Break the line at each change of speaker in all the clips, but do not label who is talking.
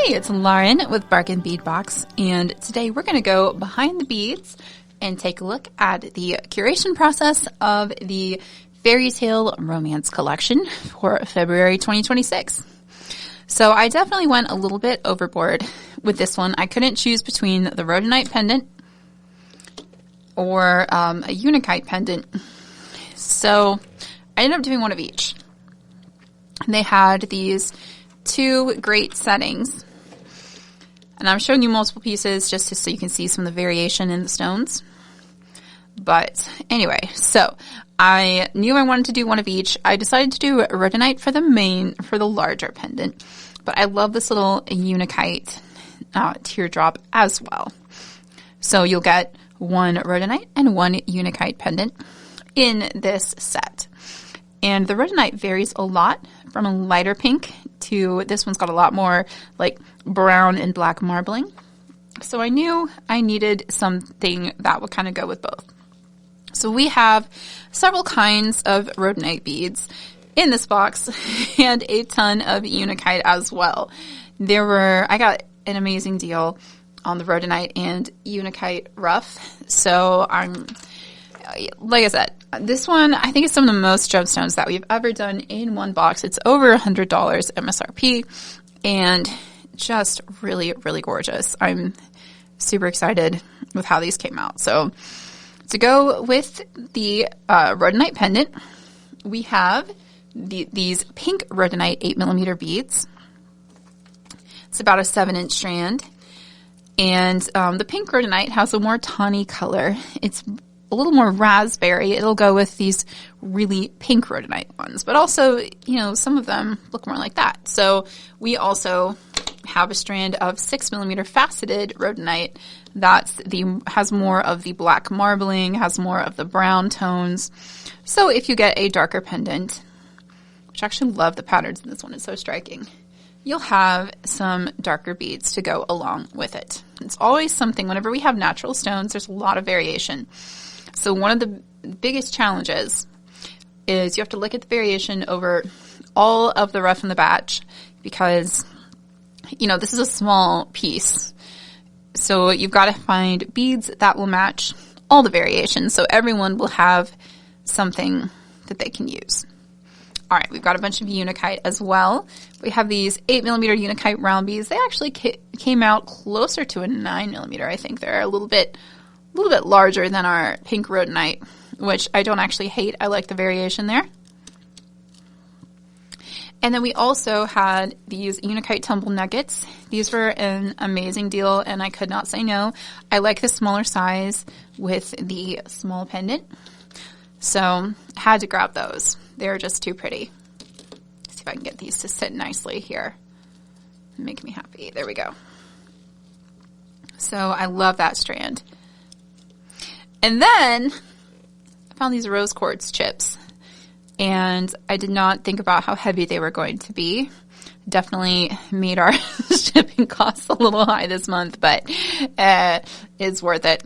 Hey, it's Lauren with Bargain Bead Box, and today we're going to go behind the beads and take a look at the curation process of the Fairytale romance collection for February 2026. So I definitely went a little bit overboard with this one. I couldn't choose between the rhodonite pendant or a unikite pendant, so I ended up doing one of each. They had these two great settings, and I'm showing you multiple pieces just so you can see some of the variation in the stones. But anyway, so I knew I wanted to do one of each. I decided to do rhodonite for the larger pendant, but I love this little unikite teardrop as well. So you'll get one rhodonite and one unikite pendant in this set. And the rhodonite varies a lot from a lighter pink to this one's got a lot more like brown and black marbling. So I knew I needed something that would kind of go with both. So we have several kinds of rhodonite beads in this box and a ton of unikite as well. I got an amazing deal on the rhodonite and unikite rough. So like I said, this one, I think, is some of the most gemstones that we've ever done in one box. It's over $100 MSRP and just really, really gorgeous. I'm super excited with how these came out. So to go with the rhodonite pendant, we have these pink rhodonite 8mm beads. It's about a 7-inch strand. And the pink rhodonite has a more tawny color. It's a little more raspberry. It'll go with these really pink rhodonite ones, but also, some of them look more like that. So we also have a strand of 6mm faceted rhodonite has more of the black marbling, has more of the brown tones. So if you get a darker pendant, which I actually love the patterns in this one, it's so striking, you'll have some darker beads to go along with it. It's always something, whenever we have natural stones, there's a lot of variation. So one of the biggest challenges is you have to look at the variation over all of the rough in the batch because, this is a small piece. So you've got to find beads that will match all the variations. So everyone will have something that they can use. All right, we've got a bunch of unikite as well. We have these 8mm unikite round beads. They actually came out closer to a 9mm. I think they're a little bit larger than our pink rhodonite, which I don't actually hate. I like the variation there. And then we also had these unikite tumble nuggets. These were an amazing deal, and I could not say no. I like the smaller size with the small pendant, so had to grab those. They're just too pretty. Let's see if I can get these to sit nicely here. Make me happy. There we go. So I love that strand. And then I found these rose quartz chips, and I did not think about how heavy they were going to be. Definitely made our shipping costs a little high this month, but it's worth it.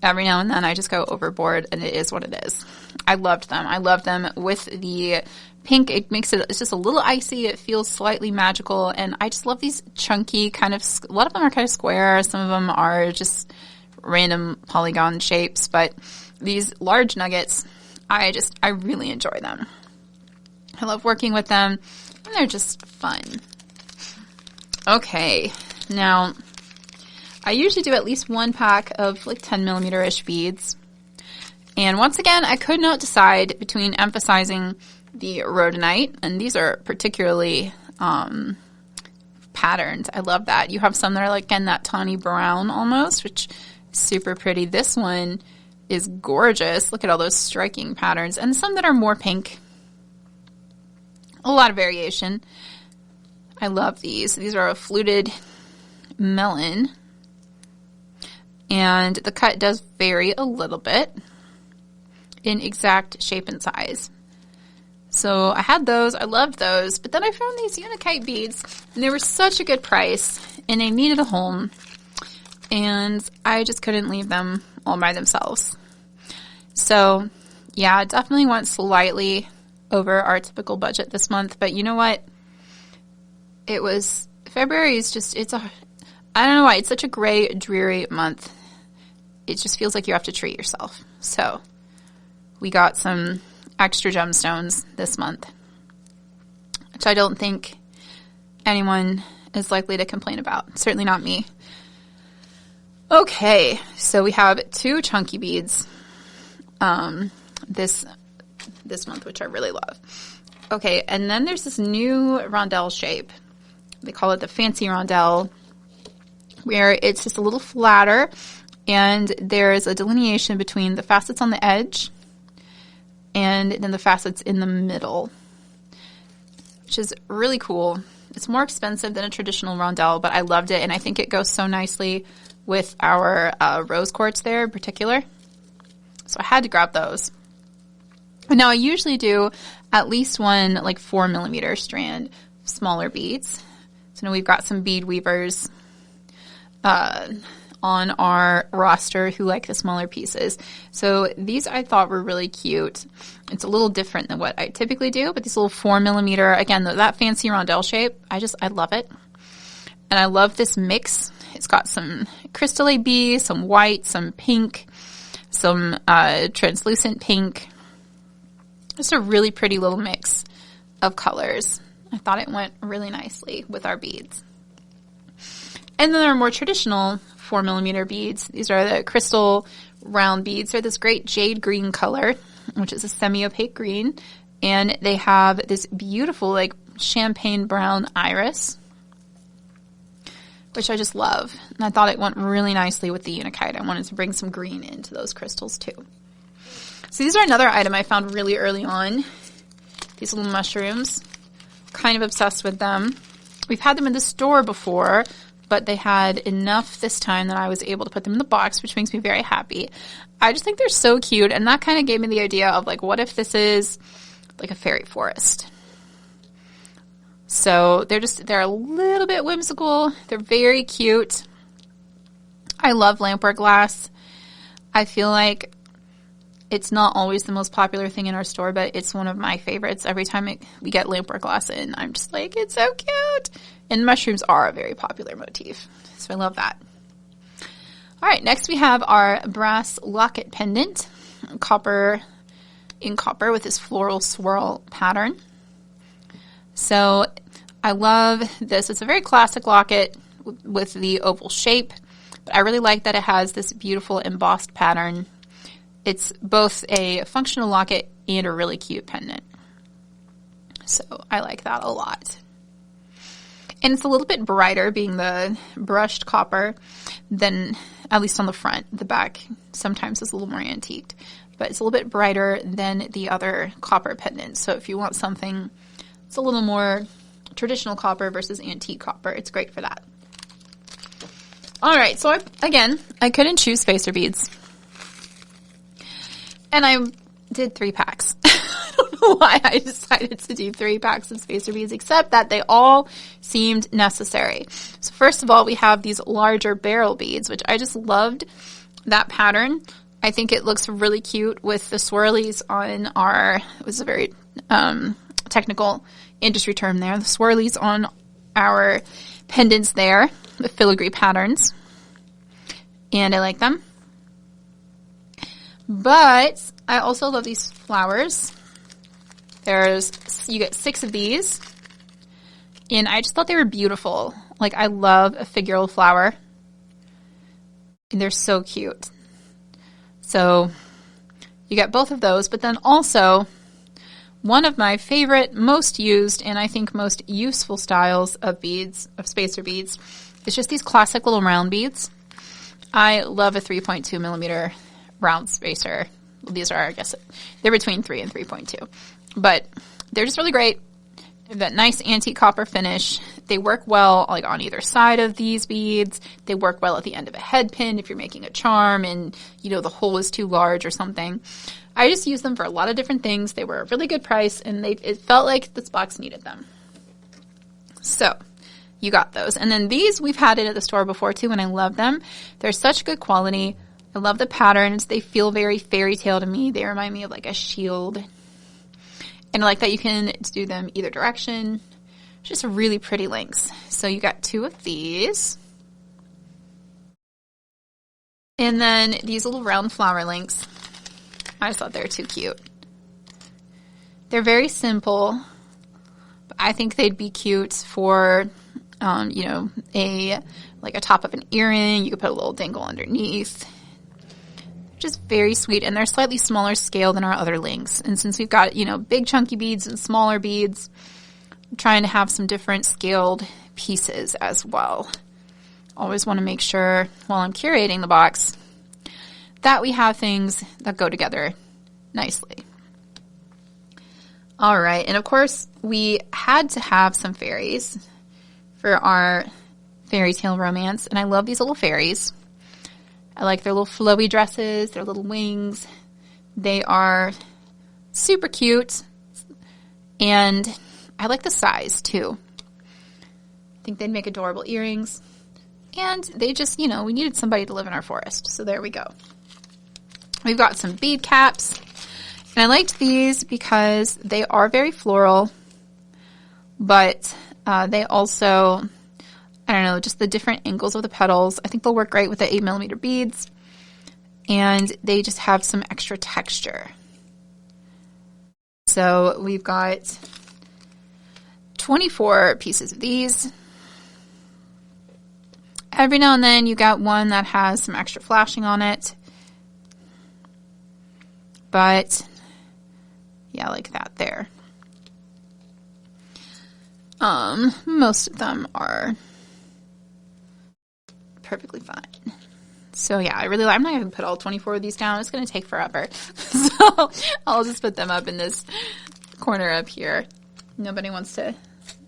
Every now and then I just go overboard, and it is what it is. I loved them. I love them with the pink. It's just a little icy. It feels slightly magical, and I just love these chunky a lot of them are kind of square. Some of them are just random polygon shapes, but these large nuggets, I really enjoy them. I love working with them, and they're just fun. Okay, now I usually do at least one pack of like 10mm-ish beads, and once again, I could not decide between emphasizing the rhodonite, and these are particularly patterned. I love that. You have some that are like in that tawny brown almost, which is super pretty. This one is gorgeous. Look at all those striking patterns. And some that are more pink. A lot of variation. I love these. These are a fluted melon. And the cut does vary a little bit in exact shape and size. So I had those. I loved those. But then I found these unikite beads, and they were such a good price, and they needed a home. And I just couldn't leave them all by themselves. So, yeah, definitely went slightly over our typical budget this month. But you know what? It was February is just, I don't know why, it's such a gray, dreary month. It just feels like you have to treat yourself. So we got some extra gemstones this month, which I don't think anyone is likely to complain about. Certainly not me. Okay, so we have 2 chunky beads this month, which I really love. Okay, and then there's this new rondelle shape. They call it the fancy rondelle, where it's just a little flatter, and there's a delineation between the facets on the edge and then the facets in the middle, which is really cool. It's more expensive than a traditional rondelle, but I loved it, and I think it goes so nicely with our rose quartz there in particular. So I had to grab those. Now I usually do at least one like 4 millimeter strand smaller beads. So now we've got some bead weavers on our roster who like the smaller pieces. So these I thought were really cute. It's a little different than what I typically do, but these little 4 millimeter, again, that fancy rondelle shape, I love it. And I love this mix. It's got some crystal AB, some white, some pink, some translucent pink. Just a really pretty little mix of colors. I thought it went really nicely with our beads. And then there are more traditional 4 millimeter beads. These are the crystal round beads. They're this great jade green color, which is a semi-opaque green. And they have this beautiful like champagne brown iris, which I just love. And I thought it went really nicely with the Unikite. I wanted to bring some green into those crystals too. So these are another item I found really early on. These little mushrooms. Kind of obsessed with them. We've had them in the store before, but they had enough this time that I was able to put them in the box, which makes me very happy. I just think they're so cute, and that kind of gave me the idea of like, what if this is like a fairy forest? So they're a little bit whimsical. They're very cute. I love lampware glass. I feel like it's not always the most popular thing in our store, but it's one of my favorites. Every time we get lampware glass in, I'm just like, it's so cute. And mushrooms are a very popular motif, so I love that. All right, next we have our brass locket pendant, copper with this floral swirl pattern. So I love this. It's a very classic locket with the oval shape, but I really like that it has this beautiful embossed pattern. It's both a functional locket and a really cute pendant. So I like that a lot. And it's a little bit brighter, being the brushed copper, than, at least on the front. The back sometimes is a little more antiqued. But it's a little bit brighter than the other copper pendants. So if you want something that's a little more traditional copper versus antique copper, it's great for that. All right, so I couldn't choose spacer beads. And I did 3 packs. I don't know why I decided to do 3 packs of spacer beads, except that they all seemed necessary. So first of all, we have these larger barrel beads, which I just loved that pattern. I think it looks really cute with the swirlies on it was a very technical industry term there, the swirlies on our pendants there, the filigree patterns. And I like them. But I also love these flowers. You get 6 of these. And I just thought they were beautiful. Like, I love a figural flower. And they're so cute. So you get both of those. But then also, one of my favorite, most used, and I think most useful styles of beads, of spacer beads, is just these classic little round beads. I love a 3.2 millimeter round spacer. These are, I guess, they're between 3 and 3.2. But they're just really great. They have that nice antique copper finish. They work well like on either side of these beads. They work well at the end of a head pin if you're making a charm and, the hole is too large or something. I just use them for a lot of different things. They were a really good price, and it felt like this box needed them. So you got those. And then these we've had it at the store before too, and I love them. They're such good quality. I love the patterns. They feel very fairy tale to me. They remind me of like a shield. And I like that you can do them either direction. Just really pretty links. So you got 2 of these. And then these little round flower links. I just thought they were too cute. They're very simple, but I think they'd be cute for, you know, like a top of an earring. You could put a little dangle underneath. Just very sweet, and they're slightly smaller scale than our other links. And since we've got, you know, big chunky beads and smaller beads, I'm trying to have some different scaled pieces as well. Always want to make sure while I'm curating the box that we have things that go together nicely. All right, and of course we had to have some fairies for our Fairytale romance, and I love these little fairies. I like their little flowy dresses, their little wings. They are super cute, and I like the size too. I think they'd make adorable earrings, and they just, you know, we needed somebody to live in our forest, so there we go. We've got some bead caps. And I liked these because they are very floral, but they also, I don't know, just the different angles of the petals. I think they'll work great with the 8mm beads, and they just have some extra texture. So we've got 24 pieces of these. Every now and then you got one that has some extra flashing on it, but yeah, like that there. Most of them are perfectly fine. So yeah, I'm not going to put all 24 of these down. It's going to take forever. So I'll just put them up in this corner up here. Nobody wants to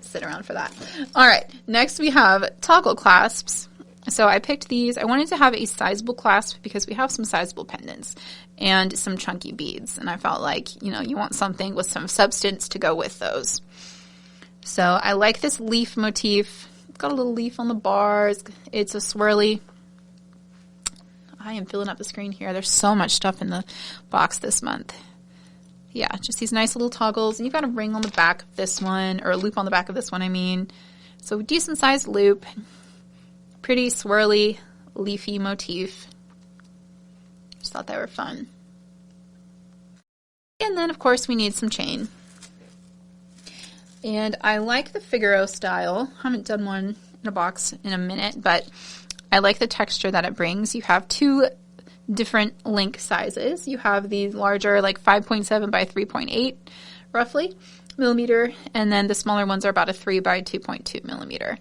sit around for that. All right, next we have toggle clasps. So I picked these. I wanted to have a sizable clasp because we have some sizable pendants and some chunky beads. And I felt like, you know, you want something with some substance to go with those. So I like this leaf motif. It's got a little leaf on the bars. It's a swirly. I am filling up the screen here. There's so much stuff in the box this month. Yeah, just these nice little toggles. And you've got a ring on the back of this one, or a loop on the back of this one, I mean. So decent sized loop. Pretty swirly, leafy motif. Just thought they were fun. And then, of course, we need some chain. And I like the Figaro style. I haven't done one in a box in a minute, but I like the texture that it brings. You have 2 different link sizes. You have the larger, like 5.7 by 3.8, roughly, millimeter, and then the smaller ones are about a 3 by 2.2 millimeter.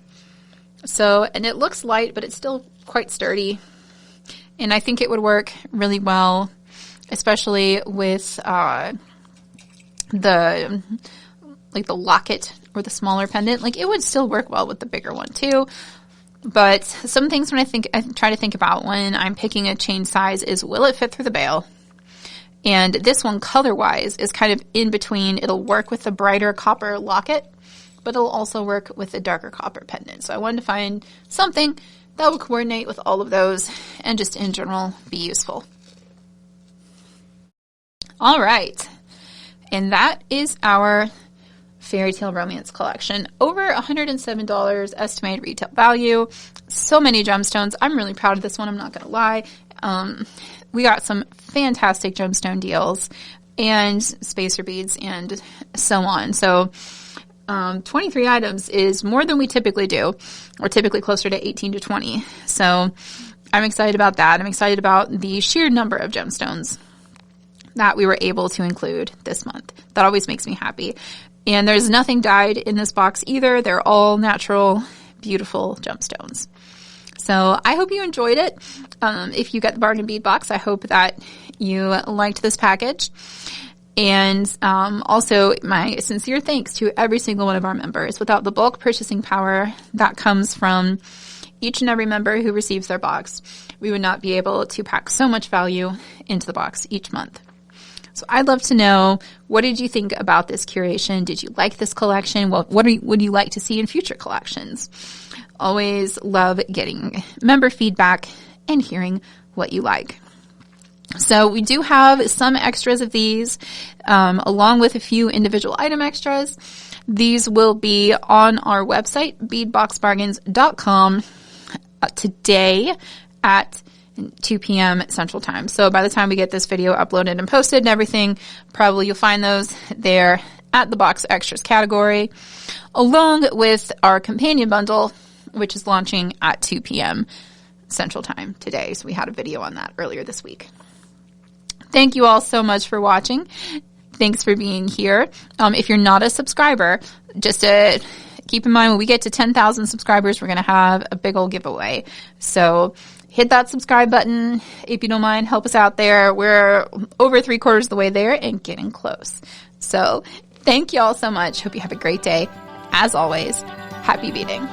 So, and it looks light, but it's still quite sturdy. And I think it would work really well, especially with the locket or the smaller pendant. Like, it would still work well with the bigger one too. But some things I try to think about when I'm picking a chain size is, will it fit through the bail? And this one, color-wise, is kind of in between. It'll work with the brighter copper locket, but it'll also work with the darker copper pendant. So I wanted to find something that will coordinate with all of those and just in general be useful. All right. And that is our Fairytale Romance collection. Over $107 estimated retail value. So many gemstones. I'm really proud of this one, I'm not going to lie. We got some fantastic gemstone deals and spacer beads and so on. So 23 items is more than we typically do. We're typically closer to 18 to 20. So I'm excited about that. I'm excited about the sheer number of gemstones that we were able to include this month. That always makes me happy. And there's nothing dyed in this box either. They're all natural, beautiful gemstones. So I hope you enjoyed it. If you get the bargain bead box, I hope that you liked this package. And also my sincere thanks to every single one of our members. Without the bulk purchasing power that comes from each and every member who receives their box, we would not be able to pack so much value into the box each month. So I'd love to know, what did you think about this curation? Did you like this collection? What would you like to see in future collections? Always love getting member feedback and hearing what you like. So we do have some extras of these, along with a few individual item extras. These will be on our website, beadboxbargains.com, today at 2 p.m. Central Time. So by the time we get this video uploaded and posted and everything, probably you'll find those there at the box extras category, along with our companion bundle, which is launching at 2 p.m. Central Time today. So we had a video on that earlier this week. Thank you all so much for watching. Thanks for being here. If you're not a subscriber, just keep in mind when we get to 10,000 subscribers, we're going to have a big old giveaway. So hit that subscribe button if you don't mind. Help us out there. We're over 3/4 of the way there and getting close. So thank you all so much. Hope you have a great day. As always, happy beading.